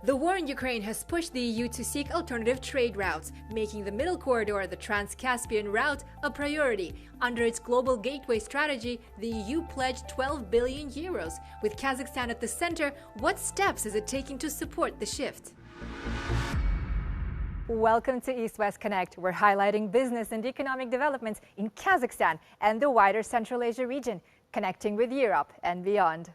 The war in Ukraine has pushed the EU to seek alternative trade routes, making the middle corridor, the Trans-Caspian route, a priority. Under its global gateway strategy, the EU pledged 12 billion euros. With Kazakhstan at the center, what steps is it taking to support the shift? Welcome to East-West Connect. We're highlighting business and economic developments in Kazakhstan and the wider Central Asia region, connecting with Europe and beyond.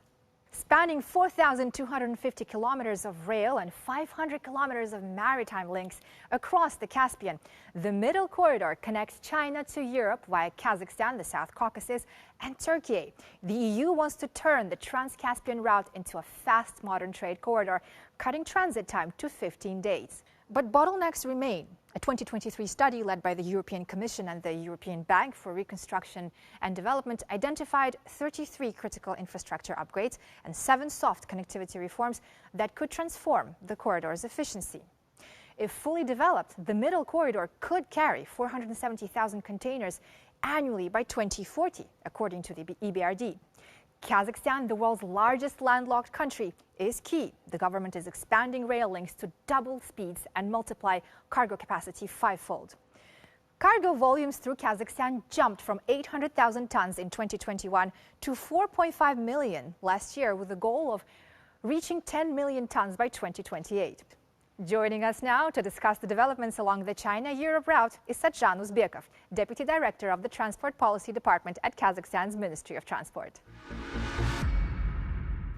Spanning 4,250 kilometers of rail and 500 kilometers of maritime links across the Caspian, the Middle Corridor connects China to Europe via Kazakhstan, the South Caucasus, and Turkey. The EU wants to turn the Trans-Caspian route into a fast modern trade corridor, cutting transit time to 15 days. But bottlenecks remain. A 2023 study led by the European Commission and the European Bank for Reconstruction and Development identified 33 critical infrastructure upgrades and 7 soft connectivity reforms that could transform the corridor's efficiency. If fully developed, the Middle Corridor could carry 470,000 containers annually by 2040, according to the EBRD. Kazakhstan, the world's largest landlocked country, is key. The government is expanding rail links to double speeds and multiply cargo capacity 5-fold. Cargo volumes through Kazakhstan jumped from 800,000 tons in 2021 to 4.5 million last year, with the goal of reaching 10 million tons by 2028. Joining us now to discuss the developments along the China-Europe route is Satjan Uzbekov, Deputy Director of the Transport Policy Department at Kazakhstan's Ministry of Transport.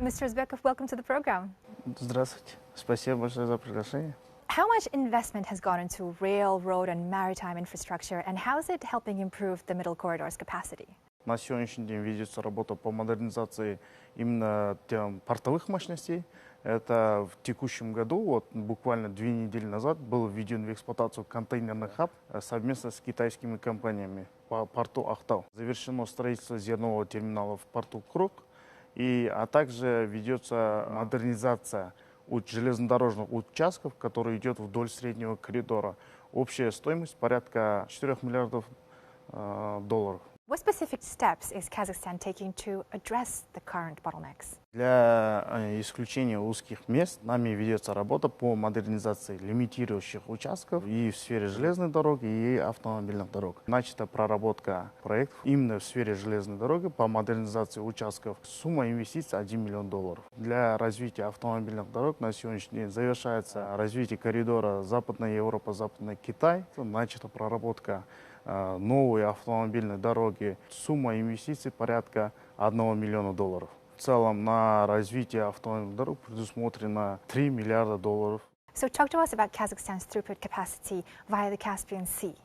Mr. Uzbekov, welcome to the program. Здравствуйте. Спасибо большое за приглашение. How much investment has gone into rail, road and maritime infrastructure, and how is it helping improve the Middle Corridor's capacity? На сегодняшний день ведется работа по модернизации именно портовых мощностей. Это в текущем году, вот буквально 2 недели назад, был введен в эксплуатацию контейнерный хаб совместно с китайскими компаниями по порту Ахтау. Завершено строительство зернового терминала в порту Круг, а также ведется модернизация железнодорожных участков, которые идет вдоль среднего коридора. Общая стоимость порядка 4 миллиардов долларов. What specific steps is Kazakhstan taking to address the current bottlenecks? Для исключения узких мест нами ведется работа по модернизации лимитирующих участков и в сфере железной дороги, и автомобильных дорог. Начата проработка проектов именно в сфере железной дороги по модернизации участков. Сумма инвестиций 1 миллион долларов. Для развития автомобильных дорог на сегодняшний день завершается развитие коридора Западная Европа, Западный Китай. Начата проработка новые автомобильные дороги. Сумма инвестиций порядка 1 миллиона долларов. В целом на развитие автомобильных дорог предусмотрено 3 миллиарда долларов. So talk to us about Kazakhstan's throughput capacity via the Caspian Sea.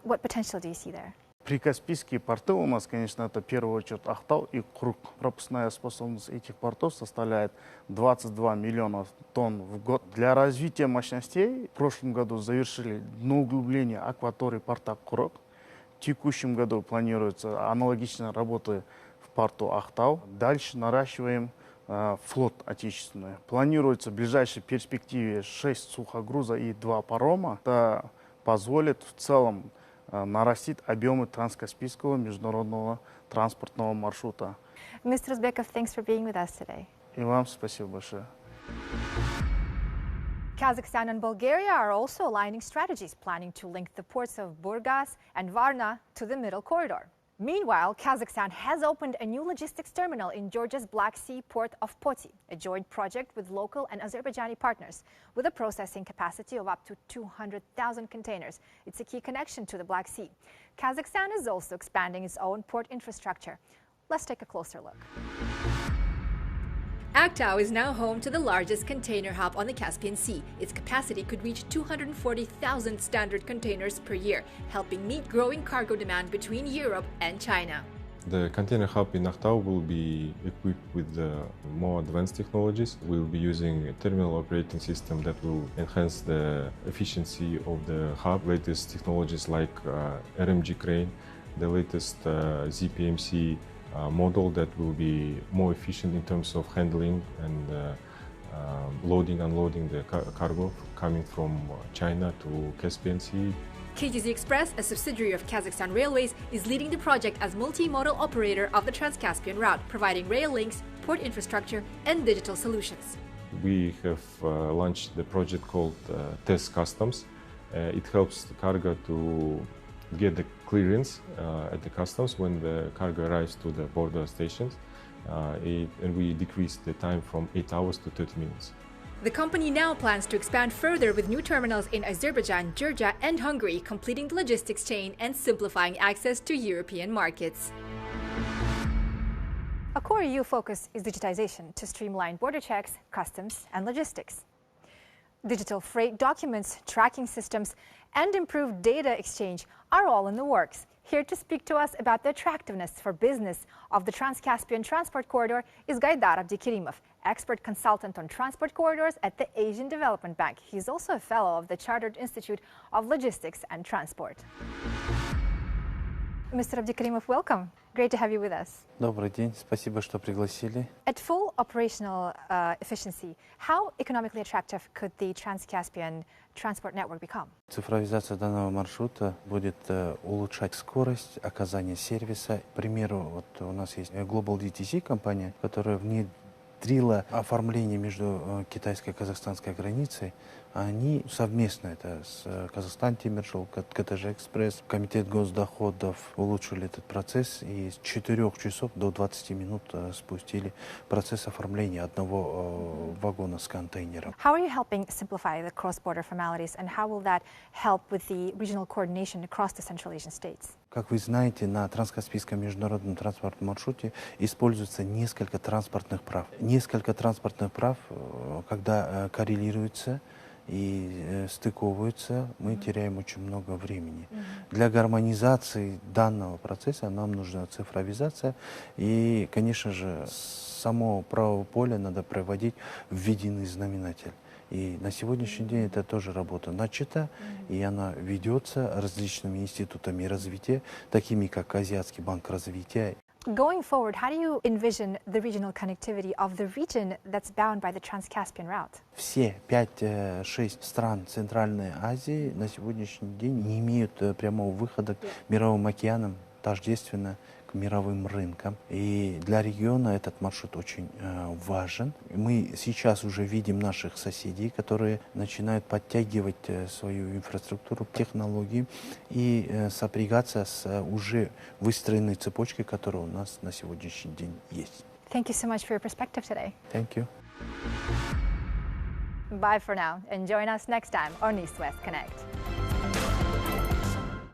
What potential do you see there? Прикаспийские порты у нас, конечно, это в первую очередь Ахтау и Круг. Пропускная способность этих портов составляет 22 миллиона тонн в год. Для развития мощностей в прошлом году завершили дноуглубление акватории порта Круг. В текущем году планируется аналогичные работы в порту Ахтау. Дальше наращиваем флот отечественный. Планируется в ближайшей перспективе 6 сухогруза и 2 парома. Это позволит в целом нарастить объемы Транскаспийского международного транспортного маршрута. Mr. Uzbekov, thanks for being with us today. И вам спасибо большое. Kazakhstan and Bulgaria are also aligning strategies, planning to link the ports of Burgas and Varna to the Middle Corridor. Meanwhile, Kazakhstan has opened a new logistics terminal in Georgia's Black Sea port of Poti, a joint project with local and Azerbaijani partners, with a processing capacity of up to 200,000 containers. It's a key connection to the Black Sea. Kazakhstan is also expanding its own port infrastructure. Let's take a closer look. Aktau is now home to the largest container hub on the Caspian Sea. Its capacity could reach 240,000 standard containers per year, helping meet growing cargo demand between Europe and China. The container hub in Aktau will be equipped with more advanced technologies. We'll be using a terminal operating system that will enhance the efficiency of the hub. Latest technologies like RMG crane, the latest ZPMC model that will be more efficient in terms of handling and loading, unloading the cargo coming from China to Caspian Sea. KTZ Express, a subsidiary of Kazakhstan Railways, is leading the project as multimodal operator of the Trans-Caspian route, providing rail links, port infrastructure, and digital solutions. we have launched the project called Test Customs. It helps the cargo to get the clearance at the customs when the cargo arrives to the border stations, and we decrease the time from 8 hours to 30 minutes. The company now plans to expand further with new terminals in Azerbaijan, Georgia, and Hungary, completing the logistics chain and simplifying access to European markets. A core EU focus is digitization to streamline border checks, customs, and logistics. Digital freight documents, tracking systems, and improved data exchange are all in the works. Here to speak to us about the attractiveness for business of the Trans-Caspian Transport Corridor is Gaidar Abdikirimov, expert consultant on transport corridors at the Asian Development Bank. He's also a fellow of the Chartered Institute of Logistics and Transport. Mr. Abdikirimov, welcome. Great to have you with us. Добрый день, спасибо, что пригласили. At full operational efficiency, how economically attractive could the Trans-Caspian transport network become? Цифровизация данного маршрута будет улучшать скорость оказания сервиса. К примеру, вот у нас есть Global DTC компания, которая внедрила оформление между китайской и казахстанской границей. Они совместно, это с Казахстан Тимиржол, КТЖ Экспресс, Комитет госдоходов улучшили этот процесс и с 4 часов до 20 минут спустили процесс оформления одного вагона с контейнером. How are you helping simplify the cross-border formalities, and how will that help with the regional coordination across the Central Asian states? Как вы знаете, на Транскаспийском международном транспортном маршруте используется несколько транспортных прав. Несколько транспортных прав, когда коррелируются и стыковываются, мы теряем очень много времени. Для гармонизации данного процесса нам нужна цифровизация. И, конечно же, само правое поле надо проводить в единый знаменатель. И на сегодняшний день это тоже работа начата, и она ведется различными институтами развития, такими как Азиатский банк развития. Going forward, how do you envision the regional connectivity of the region that's bound by the Trans-Caspian route? Все 5-6 стран Центральной Азии на сегодняшний день не имеют прямого выхода к мировым океанам, тождественно к мировым рынкам. И для региона этот маршрут очень важен. Мы сейчас уже видим наших соседей, которые начинают подтягивать свою инфраструктуру, технологии и сопрягаться с уже выстроенной цепочкой, которая у нас на сегодняшний день есть. Thank you so much for your perspective today. Thank you. Bye for now, and join us next time on East West Connect.